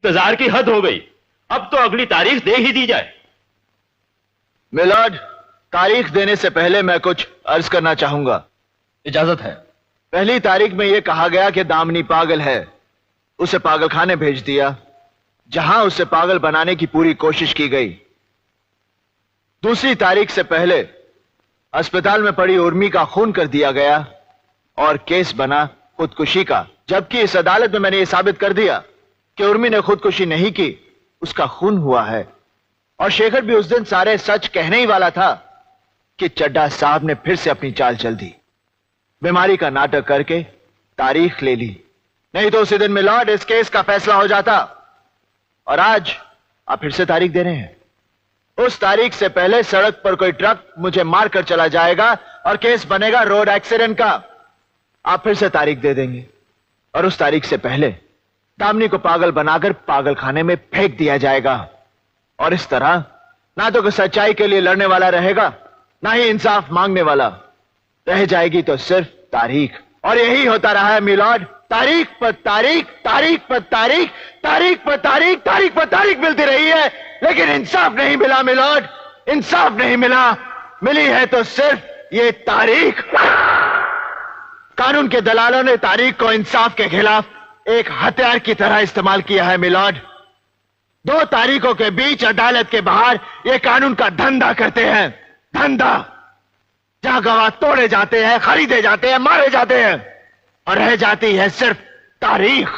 इंतजार की हद हो गई, अब तो अगली तारीख दे ही दी जाए। मिलॉर्ड, तारीख देने से पहले मैं कुछ अर्ज करना चाहूंगा। इजाजत है। पहली तारीख में यह कहा गया कि दामिनी पागल है, उसे पागलखाने भेज दिया, जहां उसे पागल बनाने की पूरी कोशिश की गई। दूसरी तारीख से पहले अस्पताल में पड़ी उर्मी का खून कर दिया गया और केस बना खुदकुशी का, जबकि इस अदालत में मैंने यह साबित कर दिया कि उर्मी ने खुदकुशी नहीं की, उसका खून हुआ है। और शेखर भी उस दिन सारे सच कहने ही वाला था कि चड्ढा साहब ने फिर से अपनी चाल चल दी, बीमारी का नाटक करके तारीख ले ली। नहीं तो उसी दिन मिलॉर्ड इस केस का फैसला हो जाता। और आज आप फिर से तारीख दे रहे हैं। उस तारीख से पहले सड़क पर कोई ट्रक मुझे मारकर चला जाएगा और केस बनेगा रोड एक्सीडेंट का। आप फिर से तारीख दे देंगे और उस तारीख से पहले दामिनी को पागल बनाकर पागलखाने में फेंक दिया जाएगा। और इस तरह ना तो कोई सच्चाई के लिए लड़ने वाला रहेगा, ना ही इंसाफ मांगने वाला। रह जाएगी तो सिर्फ तारीख। और यही होता रहा है मिलॉर्ड, तारीख पर तारीख, तारीख पर तारीख, तारीख पर तारीख, तारीख पर तारीख मिलती रही है, लेकिन इंसाफ नहीं मिला मिलॉर्ड, इंसाफ नहीं मिला। मिली है तो सिर्फ ये तारीख। कानून के दलालों ने तारीख को इंसाफ के खिलाफ एक हथियार की तरह इस्तेमाल किया है मिलॉर्ड। 2 तारीखों के बीच अदालत के बाहर ये कानून का धंधा करते हैं, धंधा, जहां गवाह तोड़े जाते हैं, खरीदे जाते हैं, मारे जाते हैं, और रह जाती है सिर्फ तारीख।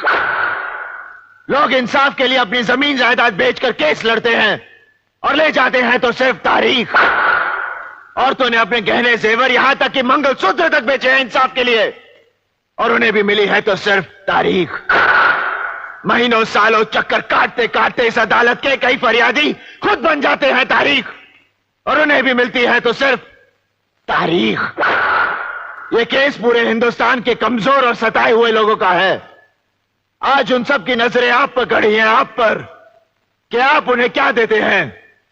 लोग इंसाफ के लिए अपनी जमीन जायदाद बेचकर केस लड़ते हैं और ले जाते हैं तो सिर्फ तारीख। औरतों ने अपने गहने जेवर, यहां तक कि मंगलसूत्र तक बेचे हैं इंसाफ के लिए, और उन्हें भी मिली है तो सिर्फ तारीख। महीनों सालों चक्कर काटते काटते इस अदालत के कई फरियादी खुद बन जाते हैं तारीख, और उन्हें भी मिलती है तो सिर्फ तारीख। यह केस पूरे हिंदुस्तान के कमजोर और सताए हुए लोगों का है। आज उन सब की नजरें आप पर गड़ी हैं, आप पर, कि आप उन्हें क्या देते हैं,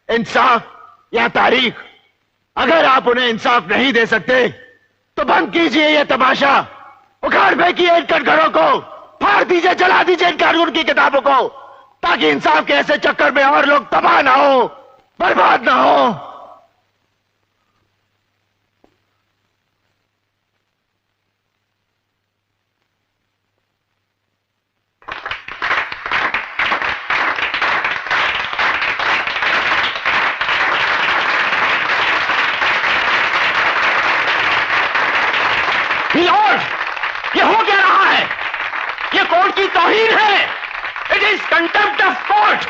इंसाफ या तारीख। अगर आप उन्हें इंसाफ नहीं दे सकते तो बंद कीजिए यह तमाशा, उखाड़ फेंकिए इन कटघरों को, फाड़ दीजिए, जला दीजिए इन कानून की किताबों को, ताकि इंसाफ के ऐसे चक्कर में और लोग तबाह ना हो, बर्बाद ना हो। ये हो क्या रहा है? ये कोर्ट की तौहीन है। It is contempt of court.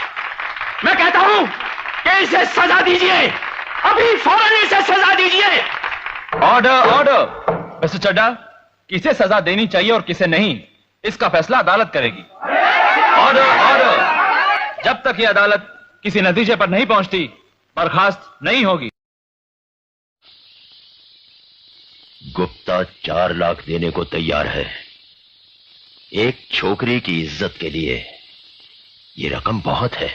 मैं कहता हूं कि इसे सजा दीजिए, अभी फौरन इसे सजा दीजिए। Order, order. मिस्टर चड्ढा, किसे सजा देनी चाहिए और किसे नहीं, इसका फैसला अदालत करेगी। Order, order. जब तक यह अदालत किसी नतीजे पर नहीं पहुंचती, बर्खास्त नहीं होगी। गुप्ता 4 लाख देने को तैयार है, एक छोकरी की इज्जत के लिए। ये रकम बहुत है।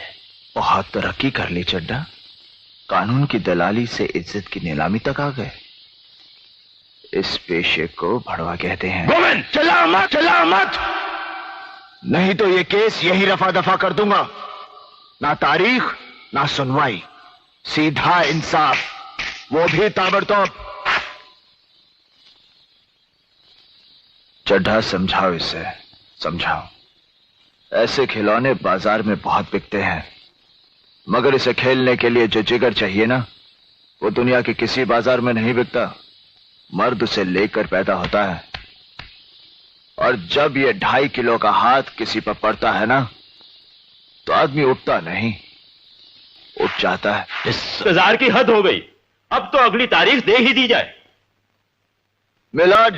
बहुत तरक्की कर ली चड्ढा, कानून की दलाली से इज्जत की नीलामी तक आ गए। इस पेशे को भड़वा कहते हैं। गोविंद, चला मत, चला मत। नहीं तो ये केस यही रफा दफा कर दूंगा। ना तारीख ना सुनवाई, सीधा इंसाफ, वो भी ताबड़तोड़। चड्ढा, समझाओ इसे, समझाओ। ऐसे खिलौने बाजार में बहुत बिकते हैं, मगर इसे खेलने के लिए जो जिगर चाहिए ना, वो दुनिया के किसी बाजार में नहीं बिकता। मर्द उसे लेकर पैदा होता है, और जब ये 2.5 किलो का हाथ किसी पर पड़ता है ना, तो आदमी उठता नहीं, उठ जाता है। इंतजार की हद हो गई, अब तो अगली तारीख दे ही दी जाए। मिलॉर्ड,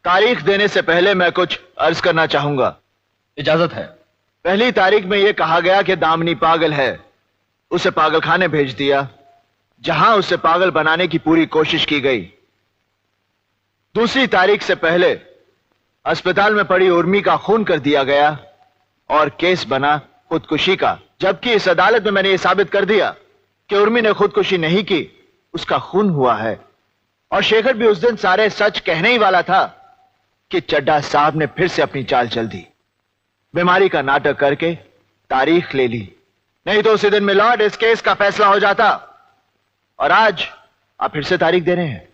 तारीख देने से पहले मैं कुछ अर्ज करना चाहूंगा। इजाजत है। पहली तारीख में यह कहा गया कि दामिनी पागल है, उसे पागलखाने भेज दिया, जहां उसे पागल बनाने की पूरी कोशिश की गई। दूसरी तारीख से पहले अस्पताल में पड़ी उर्मी का खून कर दिया गया और केस बना खुदकुशी का, जबकि इस अदालत में मैंने यह साबित कर दिया कि उर्मी ने खुदकुशी नहीं की, उसका खून हुआ है। और शेखर भी उस दिन सारे सच कहने ही वाला था कि चड्ढा साहब ने फिर से अपनी चाल चल दी, बीमारी का नाटक करके तारीख ले ली, नहीं तो उसी दिन मिलॉर्ड इस केस का फैसला हो जाता। और आज आप फिर से तारीख दे रहे हैं।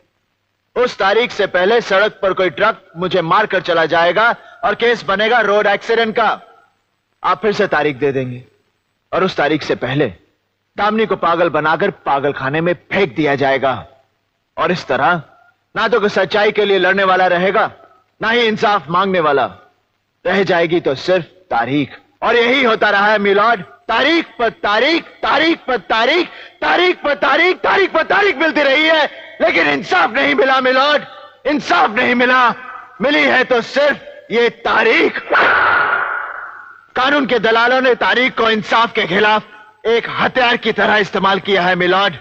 उस तारीख से पहले सड़क पर कोई ट्रक मुझे मारकर चला जाएगा और केस बनेगा रोड एक्सीडेंट का। आप फिर से तारीख दे देंगे और उस तारीख से पहले दामिनी को पागल बनाकर पागलखाने में फेंक दिया जाएगा। और इस तरह ना तो कोई सच्चाई के लिए लड़ने वाला रहेगा, ना ही इंसाफ मांगने वाला। रह जाएगी तो सिर्फ तारीख। और यही होता रहा है मिलॉर्ड, तारीख पर तारीख, तारीख पर तारीख, तारीख पर तारीख, तारीख पर तारीख मिलती रही है, लेकिन इंसाफ नहीं मिला मिलॉर्ड, इंसाफ नहीं मिला। मिली है तो सिर्फ ये तारीख। कानून के दलालों ने तारीख को इंसाफ के खिलाफ एक हथियार की तरह इस्तेमाल किया है मिलॉर्ड।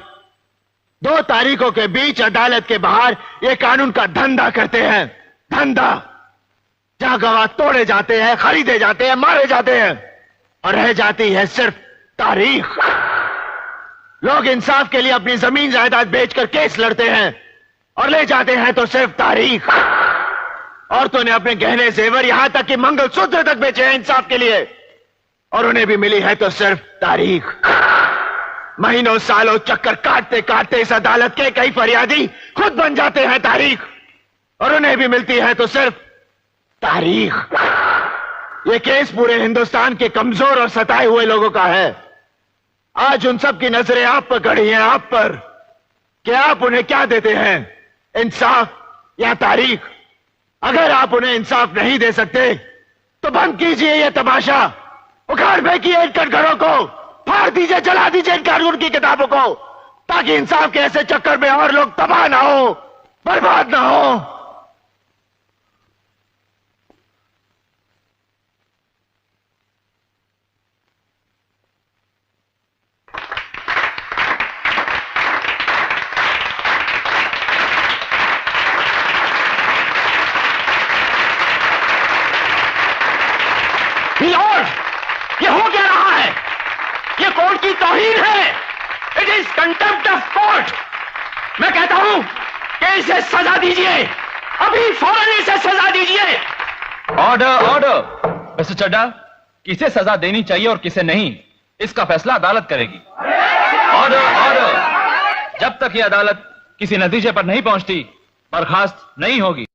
2 तारीखों के बीच अदालत के बाहर ये कानून का धंधा करते हैं, धंधा, जहां गवाह तोड़े जाते हैं, खरीदे जाते हैं, मारे जाते हैं, और रह जाती है सिर्फ तारीख। लोग इंसाफ के लिए अपनी जमीन जायदाद बेचकर केस लड़ते हैं और ले जाते हैं तो सिर्फ तारीख। औरतों ने अपने गहने जेवर यहां तक कि मंगलसूत्र तक बेचे हैं इंसाफ के लिए, और उन्हें भी मिली है तो सिर्फ तारीख। महीनों सालों चक्कर काटते काटते इस अदालत के कई फरियादी खुद बन जाते हैं तारीख, और उन्हें भी मिलती है तो सिर्फ तारीख। यह केस पूरे हिंदुस्तान के कमजोर और सताए हुए लोगों का है। आज उन सब की नजरें आप पर गड़ी हैं, आप पर, कि आप उन्हें क्या देते हैं, इंसाफ या तारीख। अगर आप उन्हें इंसाफ नहीं दे सकते तो बंद कीजिए यह तमाशा, उखाड़ फेंकिए इन कटघरों को, फाड़ दीजिए, जला दीजिए इन कानून की किताबों को, ताकि इंसाफ के ऐसे चक्कर में और लोग तबाह ना हो, बर्बाद ना हो। मिलॉर्ड, ये हो क्या रहा है? ये कोर्ट की तौहीन है। It is contempt of court. मैं कहता हूं कि इसे सजा दीजिए, अभी फौरन इसे सजा दीजिए। Order, order. मिस्टर चड्ढा, किसे सजा देनी चाहिए और किसे नहीं, इसका फैसला अदालत करेगी। Order, order. जब तक यह अदालत किसी नतीजे पर नहीं पहुंचती, बर्खास्त नहीं होगी।